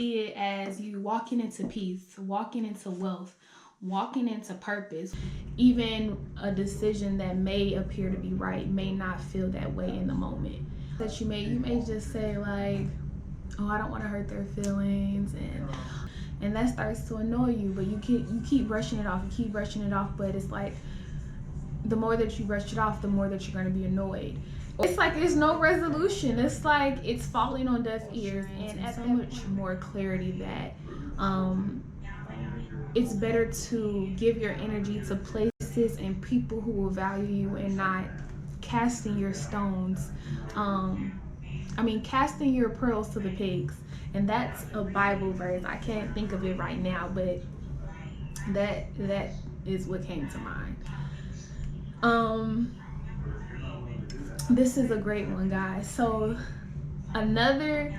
See it as you walking into peace, walking into wealth, walking into purpose. Even a decision that may appear to be right may not feel that way in the moment. That you may just say like, "Oh, I don't want to hurt their feelings," and that starts to annoy you. But you keep brushing it off, you keep brushing it off. But it's like the more that you brush it off, the more that you're going to be annoyed. It's like there's no resolution. It's like it's falling on deaf ears, and so much more clarity that it's better to give your energy to places and people who will value you, and not casting your stones. Casting your pearls to the pigs. And that's a Bible verse. I can't think of it right now, but that is what came to mind. This is a great one, guys. So another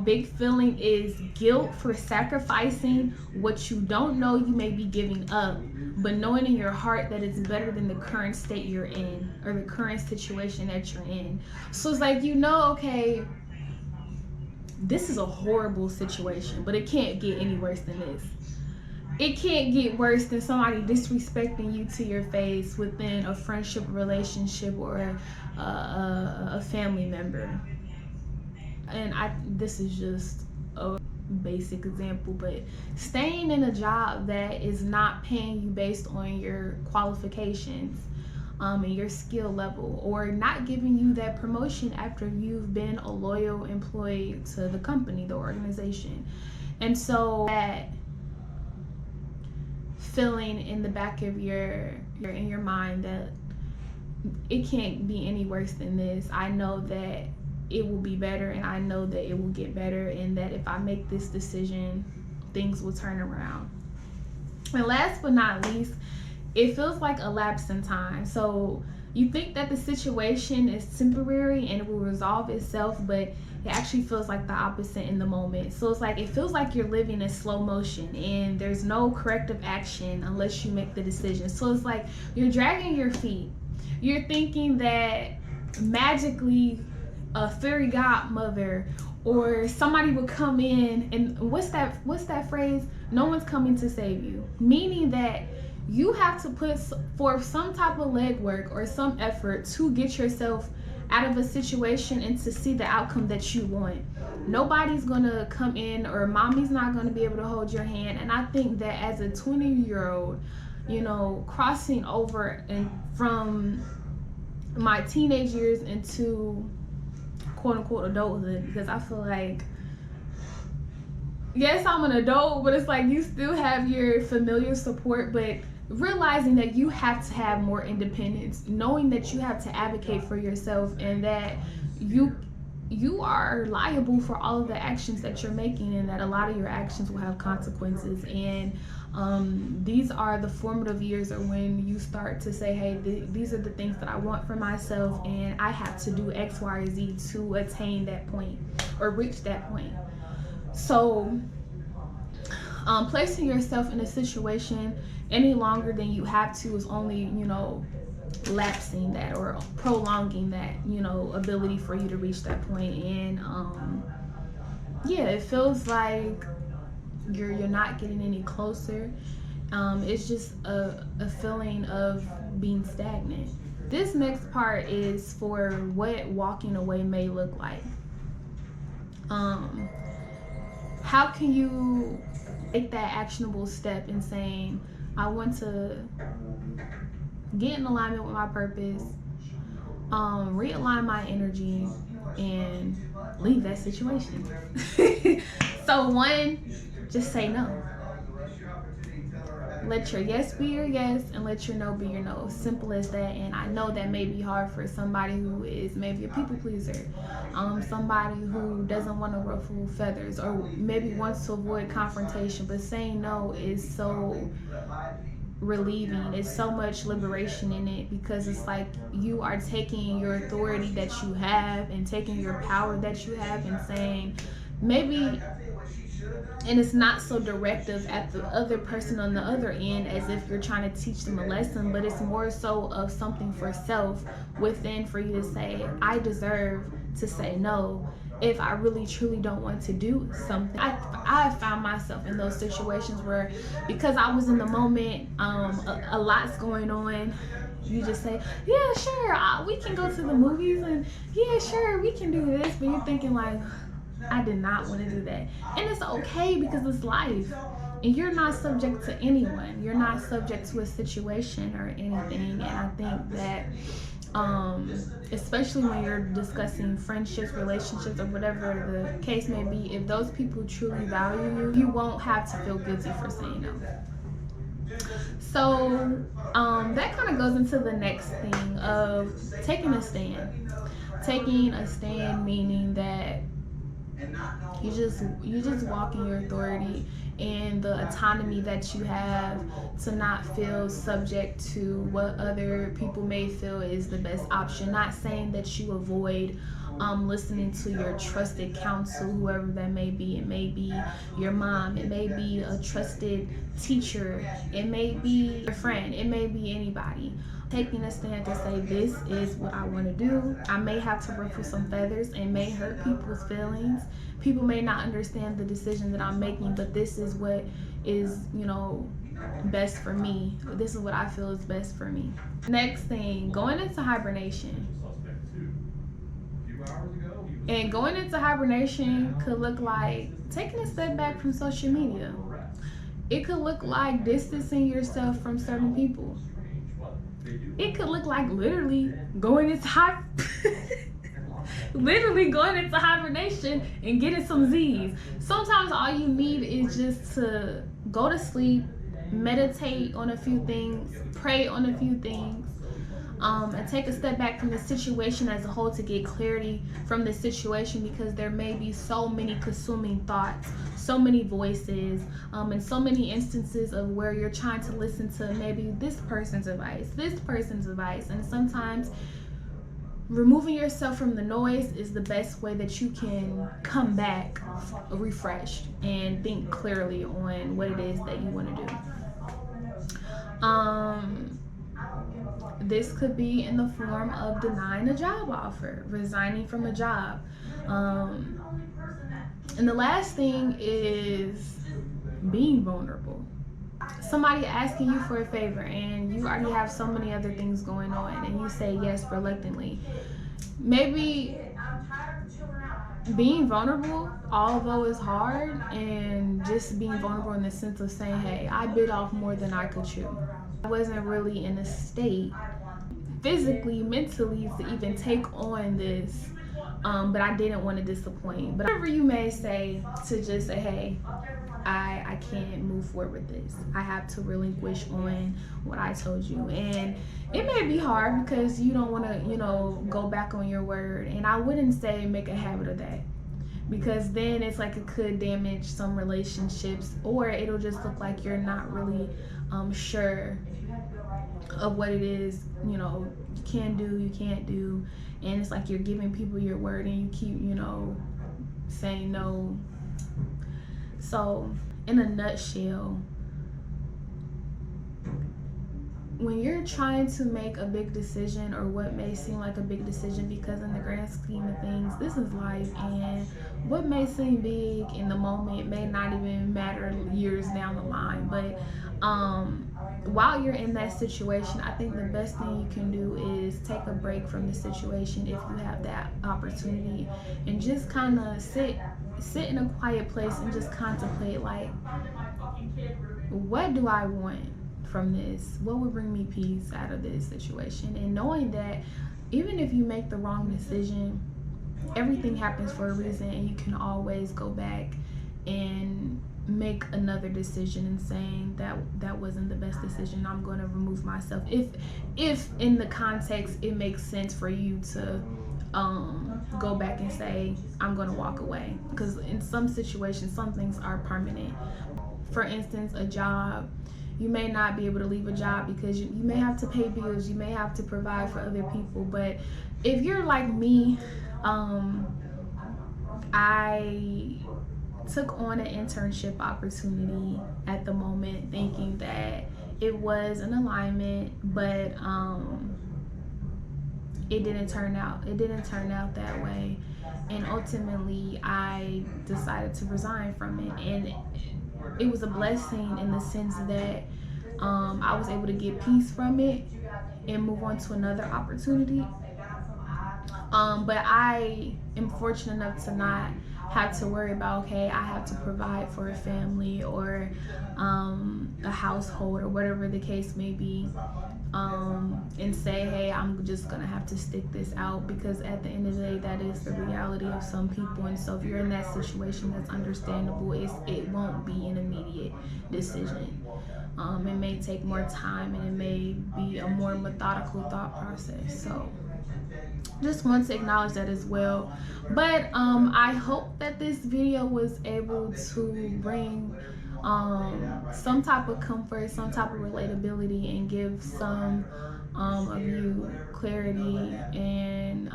big feeling is guilt for sacrificing what you don't know you may be giving up, but knowing in your heart that it's better than the current state you're in or the current situation that you're in. So it's like, okay, this is a horrible situation, but it can't get any worse than this. It can't get worse than somebody disrespecting you to your face within a friendship relationship or a family member. And this is just a basic example, but staying in a job that is not paying you based on your qualifications and your skill level, or not giving you that promotion after you've been a loyal employee to the company, the organization. And so that feeling in the back of your mind that it can't be any worse than this. I know that it will be better, and I know that it will get better, and that if I make this decision, things will turn around. And last but not least, it feels like a lapse in time. So you think that the situation is temporary and it will resolve itself, but it actually feels like the opposite in the moment. So it's like it feels like you're living in slow motion and there's no corrective action unless you make the decision. So it's like you're dragging your feet. You're thinking that magically a fairy godmother or somebody will come in, and what's that phrase? No one's coming to save you. Meaning that you have to put forth some type of legwork or some effort to get yourself out of a situation and to see the outcome that you want. Nobody's gonna come in, or mommy's not gonna be able to hold your hand. And I think that as a 20-year-old, crossing over and from my teenage years into quote unquote adulthood, because I feel like, yes, I'm an adult, but it's like you still have your familiar support, but realizing that you have to have more independence, knowing that you have to advocate for yourself, and that you are liable for all of the actions that you're making, and that a lot of your actions will have consequences. And these are the formative years, or when you start to say, hey, these are the things that I want for myself, and I have to do X, Y, or Z to attain that point or reach that point. So placing yourself in a situation any longer than you have to is only, lapsing that or prolonging that, ability for you to reach that point. And it feels like you're not getting any closer. It's just a feeling of being stagnant. This next part is for what walking away may look like. How can you take that actionable step in saying, I want to get in alignment with my purpose, realign my energy, and leave that situation? So one, just say no. Let your yes be your yes, and let your no be your no. Simple as that. And I know that may be hard for somebody who is maybe a people pleaser, somebody who doesn't want to ruffle feathers, or maybe wants to avoid confrontation. But saying no is so relieving. It's so much liberation in it, because it's like you are taking your authority that you have and taking your power that you have and saying, maybe, and it's not so directive at the other person on the other end as if you're trying to teach them a lesson, but it's more so of something for self within, for you to say, I deserve to say no, if I really truly don't want to do something. I found myself in those situations where, because I was in the moment, a lot's going on. You just say, yeah, sure, we can go to the movies, and yeah, sure, we can do this. But you're thinking like, I did not want to do that. And it's okay, because it's life. And you're not subject to anyone. You're not subject to a situation or anything. And I think that especially when you're discussing friendships, relationships, or whatever the case may be, if those people truly value you, you won't have to feel guilty for saying no. So that kind of goes into the next thing of taking a stand. Taking a stand meaning that you just walk in your authority and the autonomy that you have to not feel subject to what other people may feel is the best option. Not saying that you avoid listening to your trusted counsel, whoever that may be. It may be your mom, it may be a trusted teacher, it may be your friend, it may be anybody. Taking a stand to say, this is what I want to do. I may have to ruffle some feathers and may hurt people's feelings. People may not understand the decision that I'm making, but this is what is, best for me. This is what I feel is best for me. Next thing, going into hibernation. And going into hibernation could look like taking a step back from social media. It could look like distancing yourself from certain people. It could look like literally going into hibernation and getting some Z's. Sometimes all you need is just to go to sleep, meditate on a few things, pray on a few things, and take a step back from the situation as a whole to get clarity from the situation, because there may be so many consuming thoughts, so many voices, and so many instances of where you're trying to listen to maybe this person's advice, and sometimes removing yourself from the noise is the best way that you can come back refreshed and think clearly on what it is that you want to do. This could be in the form of denying a job offer, resigning from a job. And the last thing is being vulnerable. Somebody asking you for a favor and you already have so many other things going on and you say yes reluctantly. Maybe being vulnerable, although it's hard, and just being vulnerable in the sense of saying, hey, I bit off more than I could chew. I wasn't really in a state physically, mentally to even take on this, but I didn't want to disappoint. But whatever you may say, to just say, hey, I can't move forward with this. I have to relinquish on what I told you. And it may be hard because you don't want to, go back on your word. And I wouldn't say make a habit of that, because then it's like it could damage some relationships, or it'll just look like you're not really sure of what it is, you can do, you can't do. And it's like you're giving people your word and you keep, saying no. So in a nutshell, when you're trying to make a big decision, or what may seem like a big decision, because in the grand scheme of things, this is life, and what may seem big in the moment may not even matter years down the line. But while you're in that situation, I think the best thing you can do is take a break from the situation if you have that opportunity, and just kind of sit in a quiet place and just contemplate, like, what do I want from this? What would bring me peace out of this situation? And knowing that even if you make the wrong decision, everything happens for a reason, and you can always go back and make another decision and saying that wasn't the best decision. I'm going to remove myself if in the context it makes sense for you to go back and say, I'm going to walk away, because in some situations some things are permanent. For instance, a job, you may not be able to leave a job because you may have to pay bills, you may have to provide for other people. But if you're like me, I took on an internship opportunity at the moment, thinking that it was an alignment, but it didn't turn out that way, and ultimately I decided to resign from it. And it was a blessing in the sense that I was able to get peace from it and move on to another opportunity. But I am fortunate enough to not have to worry about, okay, I have to provide for a family or a household or whatever the case may be, and say, hey, I'm just gonna have to stick this out, because at the end of the day, that is the reality of some people. And so if you're in that situation, that's understandable. It won't be an immediate decision. It may take more time, and it may be a more methodical thought process. So just want to acknowledge that as well. But I hope that this video was able to bring some type of comfort, some type of relatability, and give some of you clarity, and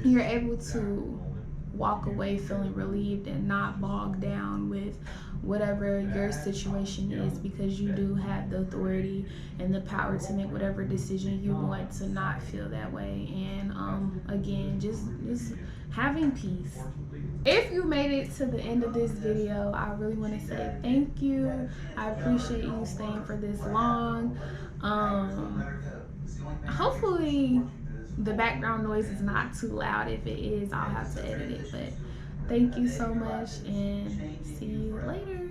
you're able to walk away feeling relieved and not bogged down with whatever your situation is, because you do have the authority and the power to make whatever decision you want to not feel that way. And again, just having peace. If you made it to the end of this video, I really want to say thank you. I appreciate you staying for this long. Hopefully the background noise is not too loud. If it is, I'll have to edit it. But thank you so much, and see you later.